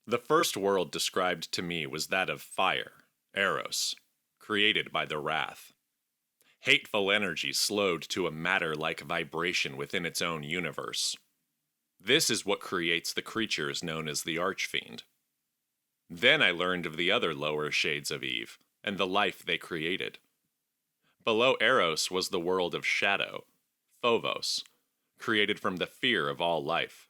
The first world described to me was that of fire, Eros, created by the Wrath. Hateful energy slowed to a matter-like vibration within its own universe. This is what creates the creatures known as the Archfiend. Then I learned of the other lower shades of Eve, and the life they created. Below Eros was the world of shadow, Phobos, created from the fear of all life.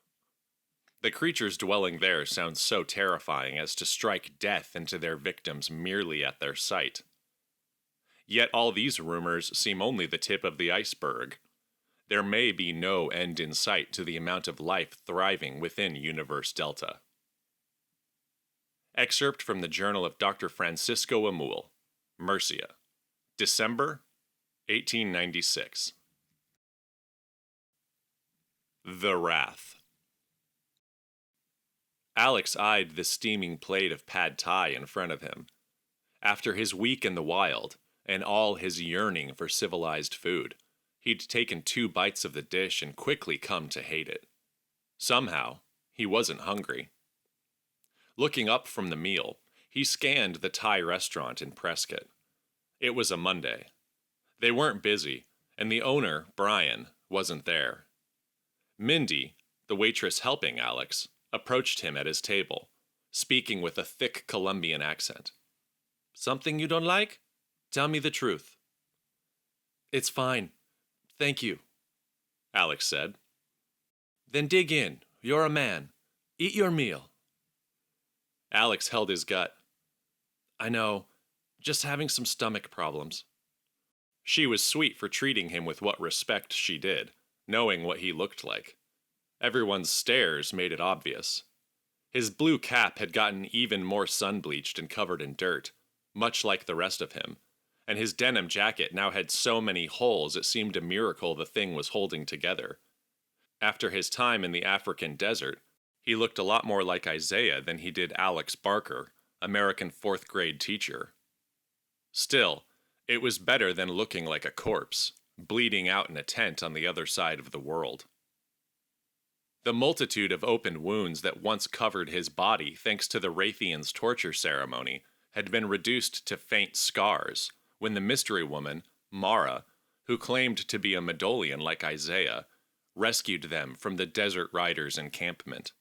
The creatures dwelling there sound so terrifying as to strike death into their victims merely at their sight. Yet all these rumors seem only the tip of the iceberg. There may be no end in sight to the amount of life thriving within Universe Delta. Excerpt from the Journal of Dr. Francisco Amul, Murcia, December 1896. The Wrath. Alex eyed the steaming plate of pad thai in front of him. After his week in the wild, and all his yearning for civilized food, he'd taken 2 bites of the dish and quickly come to hate it. Somehow, he wasn't hungry. Looking up from the meal, he scanned the Thai restaurant in Prescott. It was a Monday. They weren't busy, and the owner, Brian, wasn't there. Mindy, the waitress helping Alex, approached him at his table, speaking with a thick Colombian accent. "Something you don't like? Tell me the truth." "It's fine. Thank you," Alex said. "Then dig in. You're a man. Eat your meal." Alex held his gut. "I know. Just having some stomach problems." She was sweet for treating him with what respect she did, knowing what he looked like. Everyone's stares made it obvious. His blue cap had gotten even more sun-bleached and covered in dirt, much like the rest of him, and his denim jacket now had so many holes it seemed a miracle the thing was holding together. After his time in the African desert, he looked a lot more like Isaiah than he did Alex Barker, American 4th grade teacher. Still, it was better than looking like a corpse, bleeding out in a tent on the other side of the world. The multitude of open wounds that once covered his body thanks to the Raytheon's torture ceremony had been reduced to faint scars when the mystery woman, Mara, who claimed to be a Medolian like Isaiah, rescued them from the Desert Riders' encampment.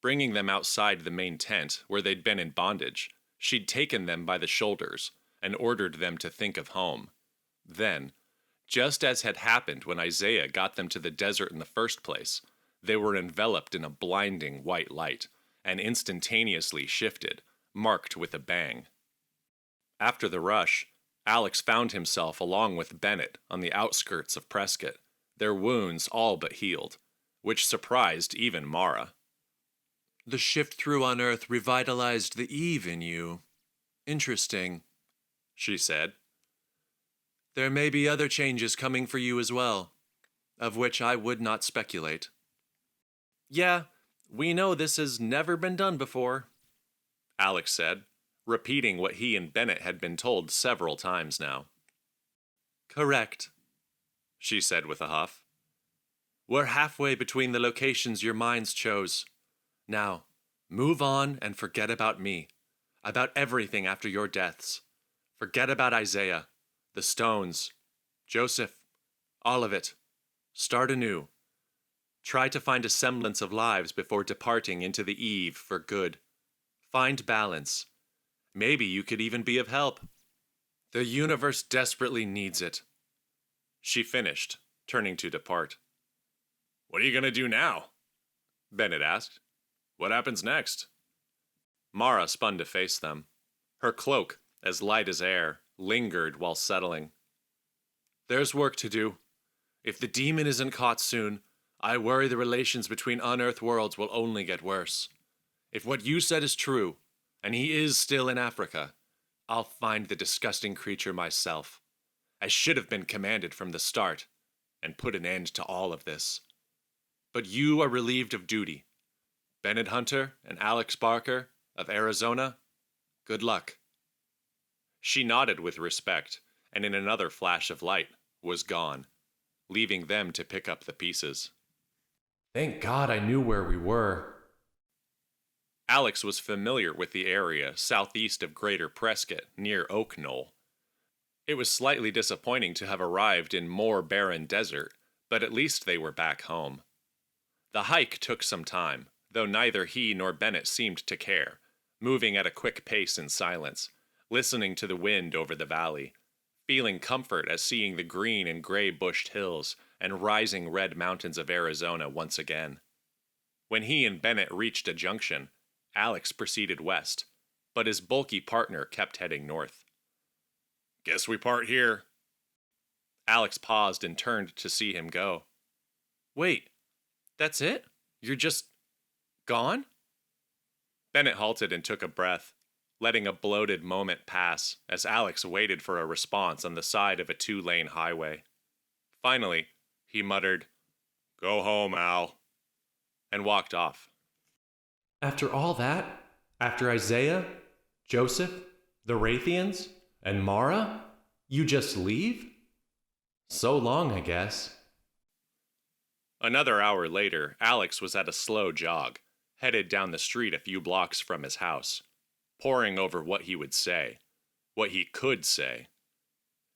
Bringing them outside the main tent where they'd been in bondage, she'd taken them by the shoulders and ordered them to think of home. Then, just as had happened when Isaiah got them to the desert in the first place, they were enveloped in a blinding white light and instantaneously shifted, marked with a bang. After the rush, Alex found himself along with Bennett on the outskirts of Prescott, their wounds all but healed, which surprised even Mara. "The shift through on Earth revitalized the Eve in you. Interesting," she said. "There may be other changes coming for you as well, of which I would not speculate." "Yeah, we know this has never been done before," Alex said, repeating what he and Bennett had been told several times now. "Correct," she said with a huff. "We're halfway between the locations your minds chose. Now, move on and forget about me, about everything after your deaths. Forget about Isaiah, the stones, Joseph, all of it. Start anew. Try to find a semblance of lives before departing into the Eve for good. Find balance. Maybe you could even be of help. The universe desperately needs it," she finished, turning to depart. "What are you going to do now?" Bennett asked. "What happens next?" Mara spun to face them. Her cloak, as light as air, lingered while settling. "There's work to do. If the demon isn't caught soon, I worry the relations between unearthed worlds will only get worse. If what you said is true, and he is still in Africa, I'll find the disgusting creature myself. I should have been commanded from the start, and put an end to all of this. But you are relieved of duty. Bennett Hunter and Alex Barker of Arizona, good luck." She nodded with respect, and in another flash of light, was gone, leaving them to pick up the pieces. "Thank God I knew where we were." Alex was familiar with the area southeast of Greater Prescott, near Oak Knoll. It was slightly disappointing to have arrived in more barren desert, but at least they were back home. The hike took some time, though neither he nor Bennett seemed to care, moving at a quick pace in silence, listening to the wind over the valley, feeling comfort at seeing the green and gray bushed hills and rising red mountains of Arizona once again. When he and Bennett reached a junction, Alex proceeded west, but his bulky partner kept heading north. "Guess we part here." Alex paused and turned to see him go. "Wait, that's it? You're just gone?" Bennett halted and took a breath, letting a bloated moment pass as Alex waited for a response on the side of a 2-lane highway. Finally, he muttered, "Go home, Al," and walked off. After all that? After Isaiah, Joseph, the Raythians, and Mara? You just leave? So long, I guess. Another hour later, Alex was at a slow jog, headed down the street a few blocks from his house, poring over what he would say, what he could say.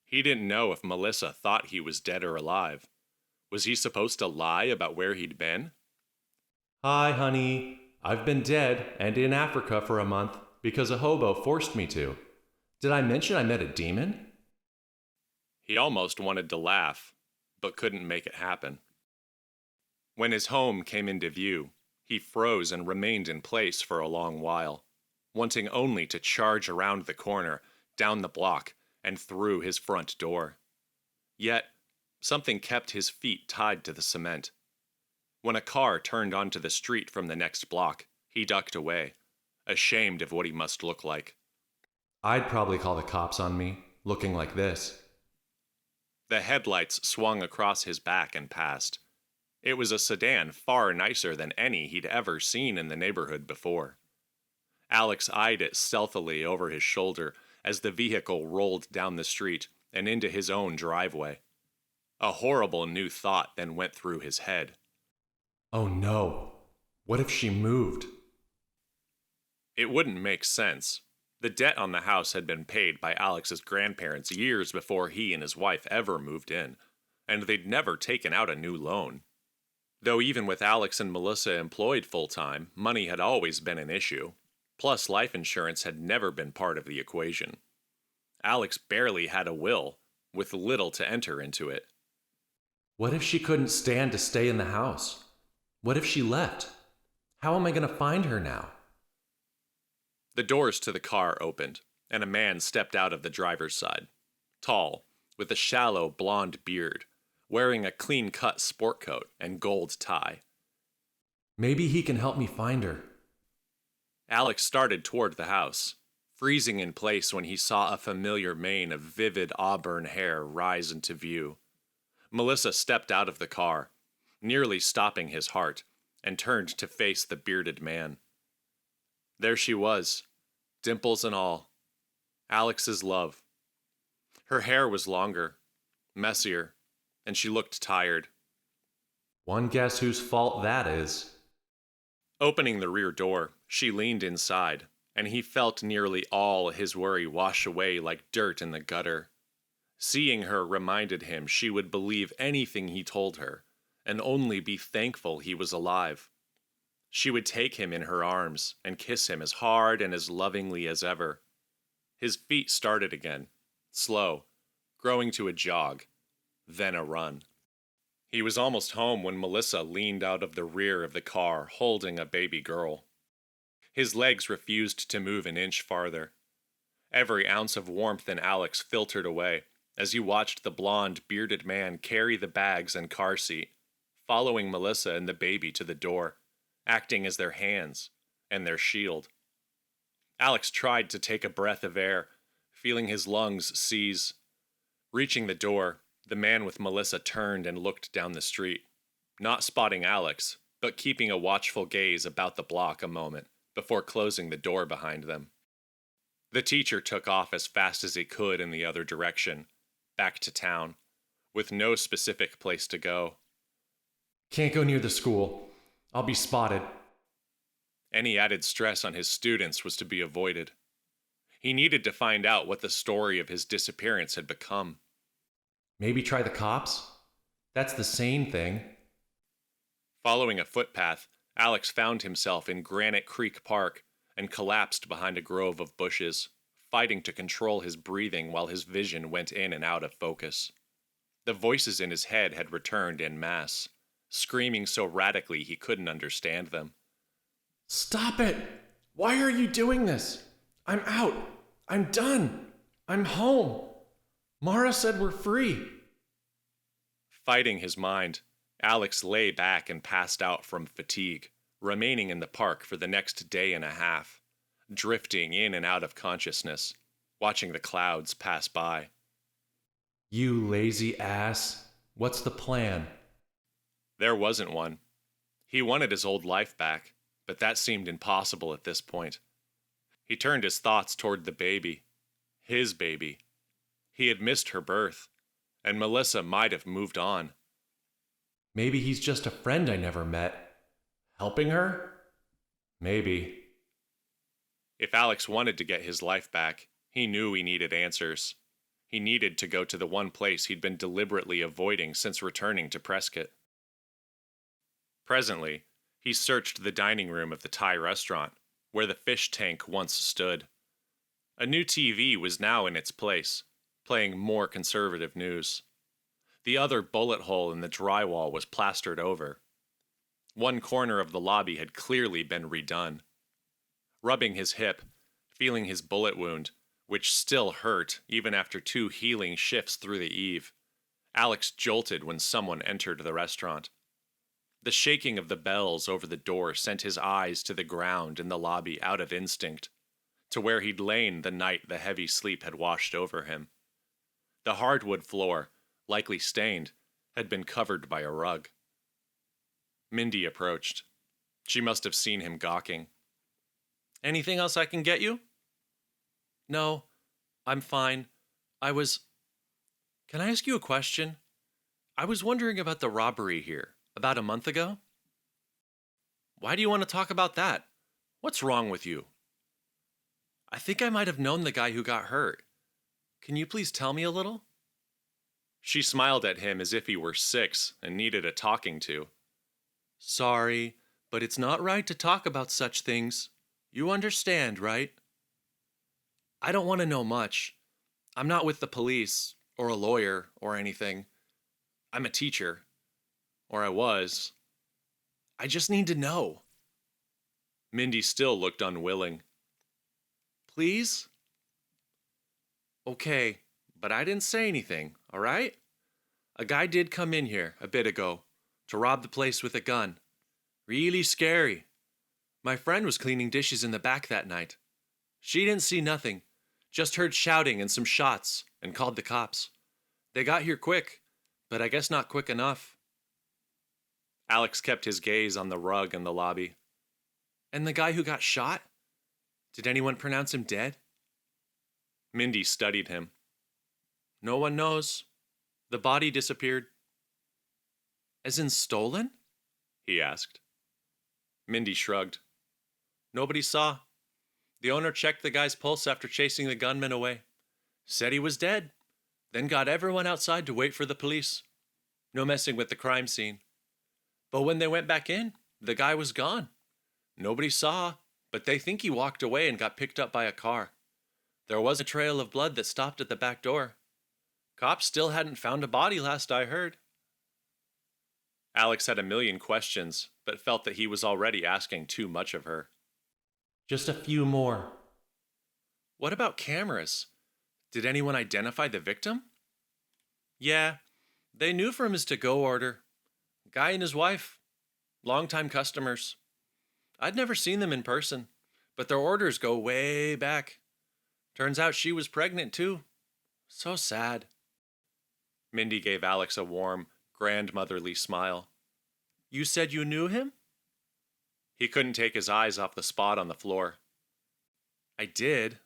He didn't know if Melissa thought he was dead or alive. Was he supposed to lie about where he'd been? Hi, honey. I've been dead and in Africa for a month because a hobo forced me to. Did I mention I met a demon? He almost wanted to laugh, but couldn't make it happen. When his home came into view, he froze and remained in place for a long while, wanting only to charge around the corner, down the block, and through his front door. Yet, something kept his feet tied to the cement. When a car turned onto the street from the next block, he ducked away, ashamed of what he must look like. I'd probably call the cops on me, looking like this. The headlights swung across his back and passed. It was a sedan far nicer than any he'd ever seen in the neighborhood before. Alex eyed it stealthily over his shoulder as the vehicle rolled down the street and into his own driveway. A horrible new thought then went through his head. Oh no, what if she moved? It wouldn't make sense. The debt on the house had been paid by Alex's grandparents years before he and his wife ever moved in, and they'd never taken out a new loan. Though even with Alex and Melissa employed full-time, money had always been an issue. Plus, life insurance had never been part of the equation. Alex barely had a will, with little to enter into it. What if she couldn't stand to stay in the house? What if she left? How am I going to find her now? The doors to the car opened, and a man stepped out of the driver's side. Tall, with a shallow blonde beard, wearing a clean-cut sport coat and gold tie. Maybe he can help me find her. Alex started toward the house, freezing in place when he saw a familiar mane of vivid auburn hair rise into view. Melissa stepped out of the car, nearly stopping his heart, and turned to face the bearded man. There she was, dimples and all. Alex's love. Her hair was longer, messier, and she looked tired. One guess whose fault that is. Opening the rear door, she leaned inside, and he felt nearly all his worry wash away like dirt in the gutter. Seeing her reminded him she would believe anything he told her, and only be thankful he was alive. She would take him in her arms and kiss him as hard and as lovingly as ever. His feet started again, slow, growing to a jog, then a run. He was almost home when Melissa leaned out of the rear of the car holding a baby girl. His legs refused to move an inch farther. Every ounce of warmth in Alex filtered away as he watched the blonde, bearded man carry the bags and car seat, following Melissa and the baby to the door, acting as their hands and their shield. Alex tried to take a breath of air, feeling his lungs seize. Reaching the door, the man with Melissa turned and looked down the street, not spotting Alex, but keeping a watchful gaze about the block a moment before closing the door behind them. The teacher took off as fast as he could in the other direction, back to town, with no specific place to go. Can't go near the school. I'll be spotted. Any added stress on his students was to be avoided. He needed to find out what the story of his disappearance had become. Maybe try the cops? That's the sane thing. Following a footpath, Alex found himself in Granite Creek Park and collapsed behind a grove of bushes, fighting to control his breathing while his vision went in and out of focus. The voices in his head had returned en masse, screaming so radically he couldn't understand them. Stop it! Why are you doing this? I'm out. I'm done. I'm home. Mara said we're free. Fighting his mind, Alex lay back and passed out from fatigue, remaining in the park for the next day and a half, drifting in and out of consciousness, watching the clouds pass by. You lazy ass. What's the plan? There wasn't one. He wanted his old life back, but that seemed impossible at this point. He turned his thoughts toward the baby. His baby. He had missed her birth, and Melissa might have moved on. Maybe he's just a friend I never met. Helping her? Maybe. If Alex wanted to get his life back, he knew he needed answers. He needed to go to the one place he'd been deliberately avoiding since returning to Prescott. Presently, he searched the dining room of the Thai restaurant, where the fish tank once stood. A new TV was now in its place, playing more conservative news. The other bullet hole in the drywall was plastered over. One corner of the lobby had clearly been redone. Rubbing his hip, feeling his bullet wound, which still hurt even after 2 healing shifts through the eve, Alex jolted when someone entered the restaurant. The shaking of the bells over the door sent his eyes to the ground in the lobby out of instinct, to where he'd lain the night the heavy sleep had washed over him. The hardwood floor, likely stained, had been covered by a rug. Mindy approached. She must have seen him gawking. "Anything else I can get you?" "No, I'm fine. Can I ask you a question? I was wondering about the robbery here, about a month ago." "Why do you want to talk about that? What's wrong with you?" "I think I might have known the guy who got hurt. Can you please tell me a little?" She smiled at him as if he were 6 and needed a talking to. "Sorry, but it's not right to talk about such things. You understand, right?" "I don't want to know much. I'm not with the police, or a lawyer, or anything. I'm a teacher. Or I was. I just need to know." Mindy still looked unwilling. "Please?" "Okay, but I didn't say anything, all right? A guy did come in here a bit ago to rob the place with a gun. Really scary. My friend was cleaning dishes in the back that night. She didn't see nothing, just heard shouting and some shots, and called the cops. They got here quick, but I guess not quick enough." Alex kept his gaze on the rug in the lobby. "And the guy who got shot? Did anyone pronounce him dead?" Mindy studied him. "No one knows. The body disappeared." "As in stolen?" he asked. Mindy shrugged. "Nobody saw. The owner checked the guy's pulse after chasing the gunman away. Said he was dead. Then got everyone outside to wait for the police. No messing with the crime scene. But when they went back in, the guy was gone. Nobody saw, but they think he walked away and got picked up by a car. There was a trail of blood that stopped at the back door. Cops still hadn't found a body last I heard." Alex had a million questions, but felt that he was already asking too much of her. Just a few more. "What about cameras? Did anyone identify the victim?" "Yeah, they knew from his to-go order. Guy and his wife. Longtime customers. I'd never seen them in person, but their orders go way back. Turns out she was pregnant too. So sad." Mindy gave Alex a warm, grandmotherly smile. "You said you knew him?" He couldn't take his eyes off the spot on the floor. "I did."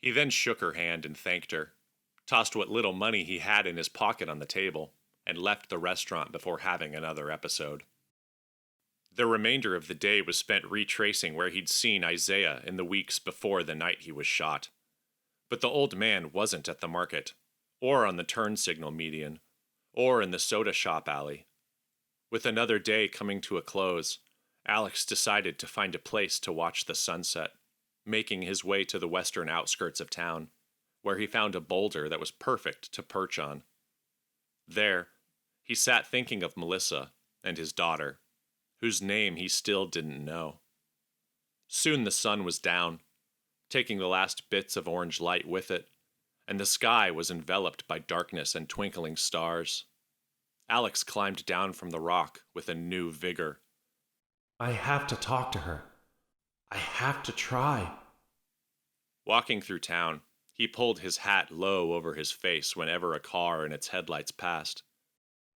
He then shook her hand and thanked her, tossed what little money he had in his pocket on the table, and left the restaurant before having another episode. The remainder of the day was spent retracing where he'd seen Isaiah in the weeks before the night he was shot. But the old man wasn't at the market, or on the turn signal median, or in the soda shop alley. With another day coming to a close, Alex decided to find a place to watch the sunset, making his way to the western outskirts of town, where he found a boulder that was perfect to perch on. There, he sat thinking of Melissa and his daughter, whose name he still didn't know. Soon the sun was down, taking the last bits of orange light with it, and the sky was enveloped by darkness and twinkling stars. Alex climbed down from the rock with a new vigor. I have to talk to her. I have to try. Walking through town, he pulled his hat low over his face whenever a car and its headlights passed.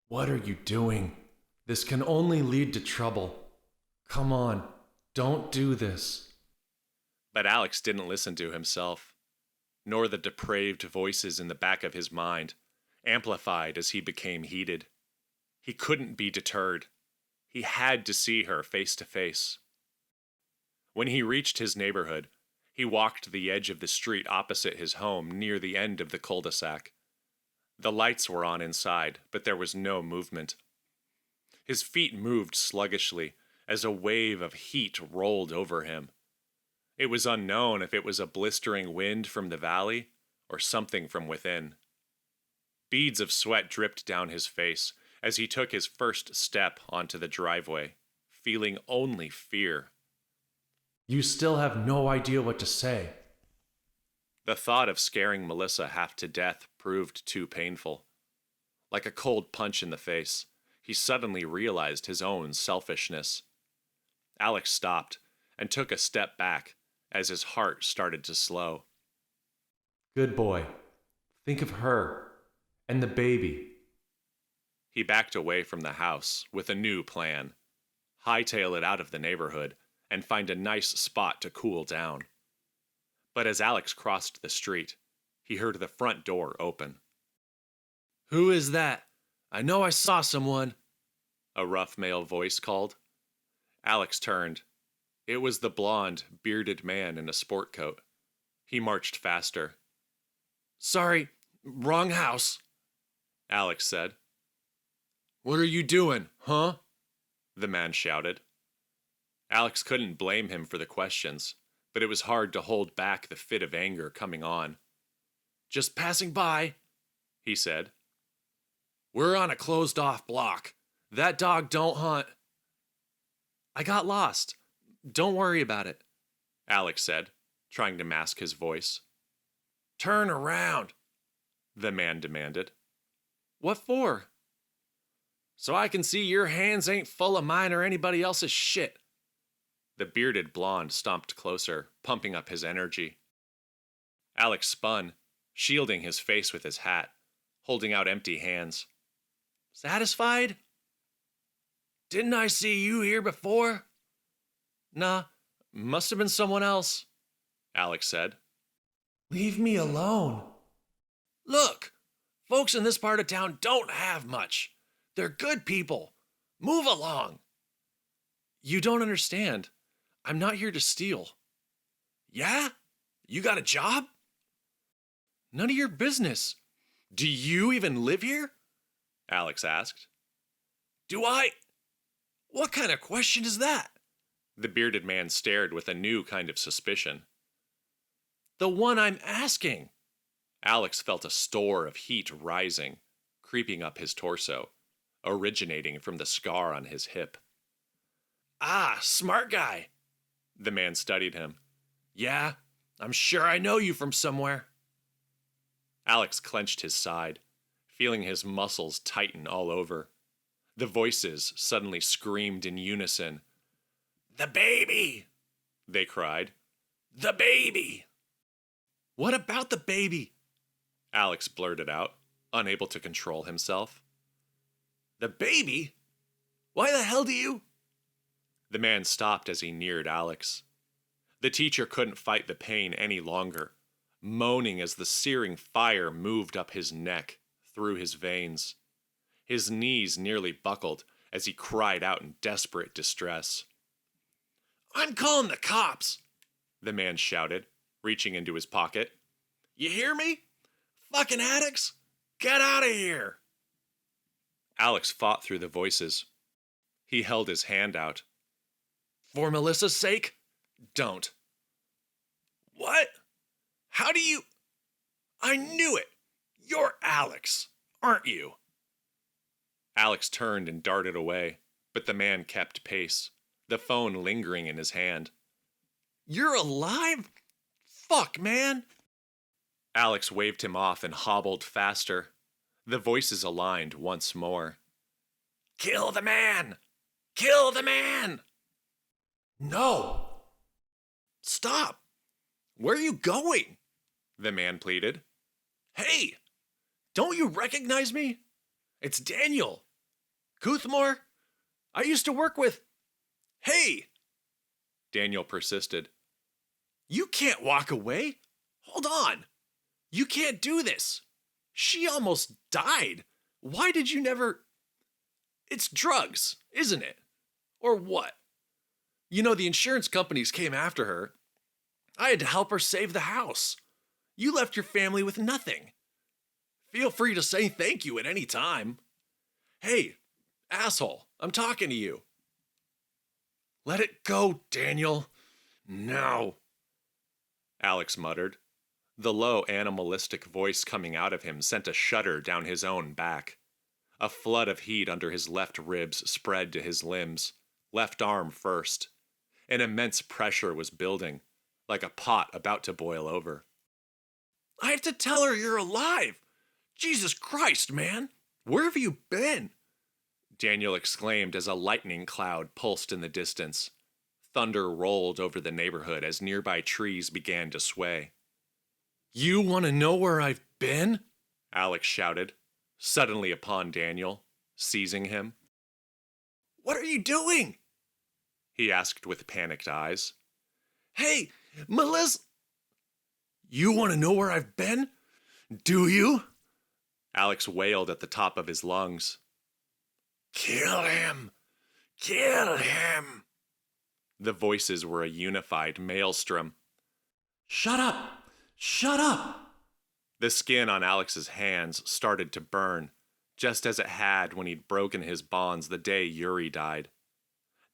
What are you doing? This can only lead to trouble. Come on, don't do this. But Alex didn't listen to himself, nor the depraved voices in the back of his mind, amplified as he became heated. He couldn't be deterred. He had to see her face to face. When he reached his neighborhood, he walked the edge of the street opposite his home near the end of the cul-de-sac. The lights were on inside, but there was no movement. His feet moved sluggishly as a wave of heat rolled over him. It was unknown if it was a blistering wind from the valley or something from within. Beads of sweat dripped down his face as he took his first step onto the driveway, feeling only fear. You still have no idea what to say. The thought of scaring Melissa half to death proved too painful. Like a cold punch in the face, he suddenly realized his own selfishness. Alex stopped and took a step back as his heart started to slow. Good boy. Think of her and the baby. He backed away from the house with a new plan. Hightail it out of the neighborhood and find a nice spot to cool down. But as Alex crossed the street, he heard the front door open. Who is that? I know I saw someone, a rough male voice called. Alex turned. It was the blond, bearded man in a sport coat. He marched faster. Sorry, wrong house, Alex said. What are you doing, huh? The man shouted. Alex couldn't blame him for the questions, but it was hard to hold back the fit of anger coming on. Just passing by, he said. We're on a closed-off block. That dog don't hunt. I got lost. Don't worry about it, Alex said, trying to mask his voice. Turn around, the man demanded. What for? So I can see your hands ain't full of mine or anybody else's shit. The bearded blonde stomped closer, pumping up his energy. Alex spun, shielding his face with his hat, holding out empty hands. Satisfied? Didn't I see you here before? Nah, must have been someone else, Alex said. Leave me alone. Look, folks in this part of town don't have much. They're good people. Move along. You don't understand. I'm not here to steal. Yeah? You got a job? None of your business. Do you even live here? Alex asked. Do I? What kind of question is that? The bearded man stared with a new kind of suspicion. The one I'm asking. Alex felt a store of heat rising, creeping up his torso, originating from the scar on his hip. Ah, smart guy. The man studied him. Yeah, I'm sure I know you from somewhere. Alex clenched his side, feeling his muscles tighten all over. The voices suddenly screamed in unison. The baby! They cried. The baby! What about the baby? Alex blurted out, unable to control himself. The baby? Why the hell do you? The man stopped as he neared Alex. The teacher couldn't fight the pain any longer, moaning as the searing fire moved up his neck, through his veins. His knees nearly buckled as he cried out in desperate distress. I'm calling the cops, The man shouted, reaching into his pocket. you hear me? Fucking addicts, get out of here. Alex fought through the voices. He held his hand out. For Melissa's sake, don't. What? How do you... I knew it. You're Alex, aren't you? Alex turned and darted away, but the man kept pace, the phone lingering in his hand. You're alive? Fuck, man. Alex waved him off and hobbled faster. The voices aligned once more. Kill the man! Kill the man! No! Stop! Where are you going? The man pleaded. Hey! Don't you recognize me? It's Daniel. Guthmore? I used to work with... Hey! Daniel persisted. You can't walk away. Hold on. You can't do this. She almost died. Why did you never... It's drugs, isn't it? Or what? You know, the insurance companies came after her. I had to help her save the house. You left your family with nothing. Feel free to say thank you at any time. Hey, asshole, I'm talking to you. Let it go, Daniel. Now. Alex muttered. The low, animalistic voice coming out of him sent a shudder down his own back. A flood of heat under his left ribs spread to his limbs, left arm first. An immense pressure was building, like a pot about to boil over. I have to tell her you're alive. Jesus Christ, man. Where have you been? Daniel exclaimed as a lightning cloud pulsed in the distance. Thunder rolled over the neighborhood as nearby trees began to sway. You want to know where I've been? Alex shouted, suddenly upon Daniel, seizing him. What are you doing? He asked with panicked eyes. Hey, Melissa. You want to know where I've been? Do you? Alex wailed at the top of his lungs. Kill him! Kill him! The voices were a unified maelstrom. Shut up! Shut up! The skin on Alex's hands started to burn, just as it had when he'd broken his bonds the day Yuri died.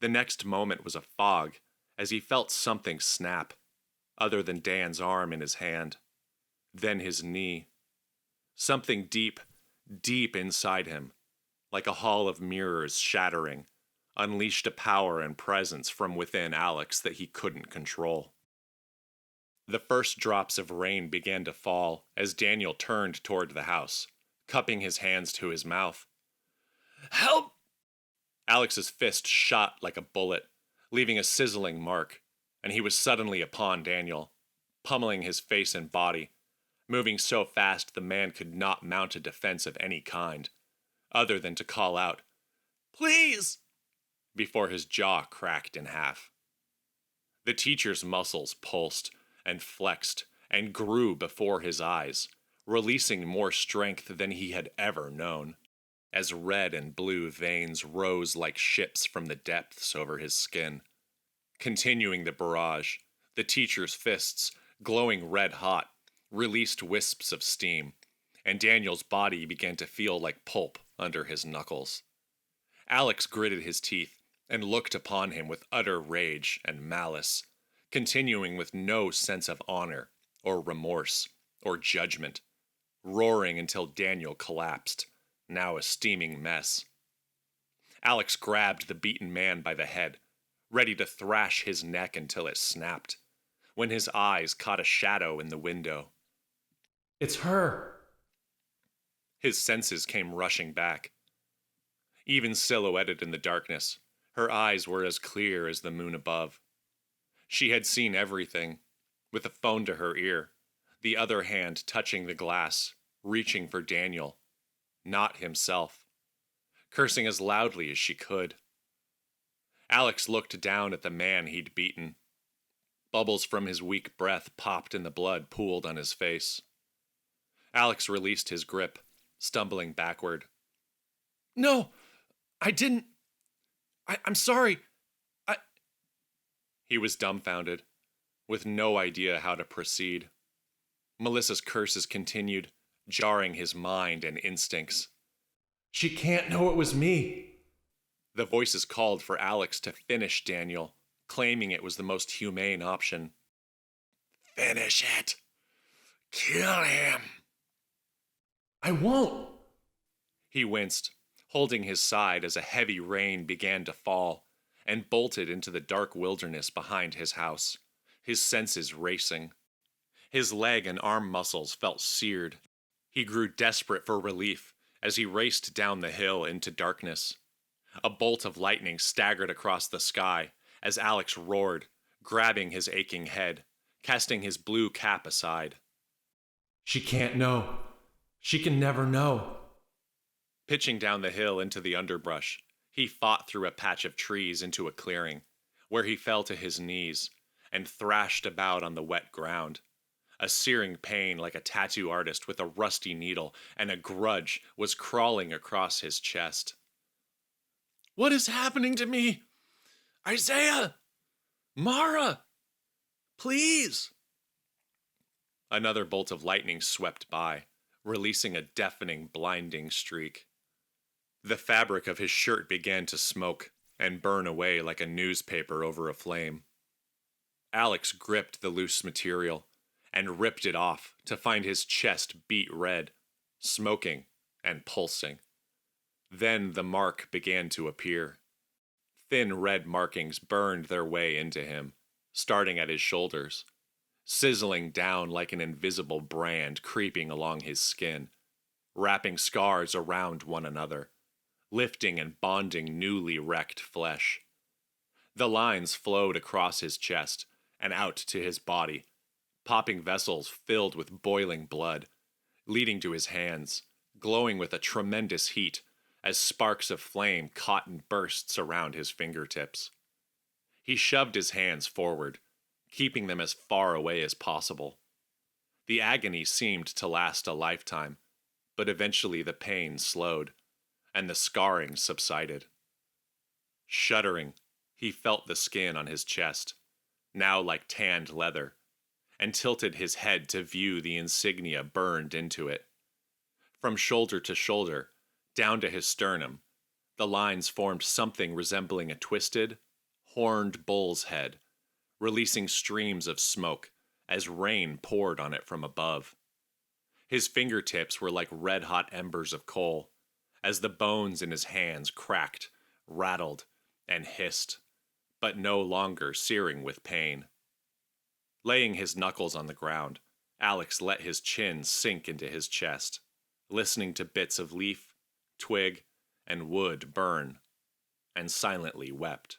The next moment was a fog, as he felt something snap, other than Dan's arm in his hand. Then his knee. Something deep, deep inside him, like a hall of mirrors shattering, unleashed a power and presence from within Alex that he couldn't control. The first drops of rain began to fall as Daniel turned toward the house, cupping his hands to his mouth. Help! Alex's fist shot like a bullet, leaving a sizzling mark, and he was suddenly upon Daniel, pummeling his face and body, moving so fast the man could not mount a defense of any kind, other than to call out, "Please!" before his jaw cracked in half. The teacher's muscles pulsed and flexed and grew before his eyes, releasing more strength than he had ever known, as red and blue veins rose like ships from the depths over his skin. Continuing the barrage, the teacher's fists, glowing red hot, released wisps of steam, and Daniel's body began to feel like pulp under his knuckles. Alex gritted his teeth and looked upon him with utter rage and malice, continuing with no sense of honor or remorse or judgment, roaring until Daniel collapsed, now a steaming mess. Alex grabbed the beaten man by the head, ready to thrash his neck until it snapped, when his eyes caught a shadow in the window. It's her. His senses came rushing back. Even silhouetted in the darkness, her eyes were as clear as the moon above. She had seen everything, with the phone to her ear, the other hand touching the glass, reaching for Daniel, not himself, cursing as loudly as she could. Alex looked down at the man he'd beaten. Bubbles from his weak breath popped and the blood pooled on his face. Alex released his grip, stumbling backward. No, I didn't. I'm sorry. He was dumbfounded, with no idea how to proceed. Melissa's curses continued, jarring his mind and instincts. She can't know it was me. The voices called for Alex to finish Daniel, claiming it was the most humane option. Finish it. Kill him. I won't. He winced, holding his side as a heavy rain began to fall, and bolted into the dark wilderness behind his house, his senses racing. His leg and arm muscles felt seared. He grew desperate for relief as he raced down the hill into darkness. A bolt of lightning staggered across the sky as Alex roared, grabbing his aching head, casting his blue cap aside. She can't know. She can never know. Pitching down the hill into the underbrush, he fought through a patch of trees into a clearing, where he fell to his knees and thrashed about on the wet ground. A searing pain like a tattoo artist with a rusty needle and a grudge was crawling across his chest. What is happening to me? Isaiah! Mara! Please! Another bolt of lightning swept by, releasing a deafening, blinding streak. The fabric of his shirt began to smoke and burn away like a newspaper over a flame. Alex gripped the loose material and ripped it off to find his chest beet red, smoking and pulsing. Then the mark began to appear. Thin red markings burned their way into him, starting at his shoulders, sizzling down like an invisible brand creeping along his skin, wrapping scars around one another, lifting and bonding newly wrecked flesh. The lines flowed across his chest and out to his body, popping vessels filled with boiling blood, leading to his hands, glowing with a tremendous heat as sparks of flame caught in bursts around his fingertips. He shoved his hands forward, keeping them as far away as possible. The agony seemed to last a lifetime, but eventually the pain slowed, and the scarring subsided. Shuddering, he felt the skin on his chest, now like tanned leather, and tilted his head to view the insignia burned into it. From shoulder to shoulder, down to his sternum, the lines formed something resembling a twisted, horned bull's head, releasing streams of smoke as rain poured on it from above. His fingertips were like red-hot embers of coal, as the bones in his hands cracked, rattled, and hissed, but no longer searing with pain. Laying his knuckles on the ground, Alex let his chin sink into his chest, listening to bits of leaf, twig, and wood burn, and silently wept.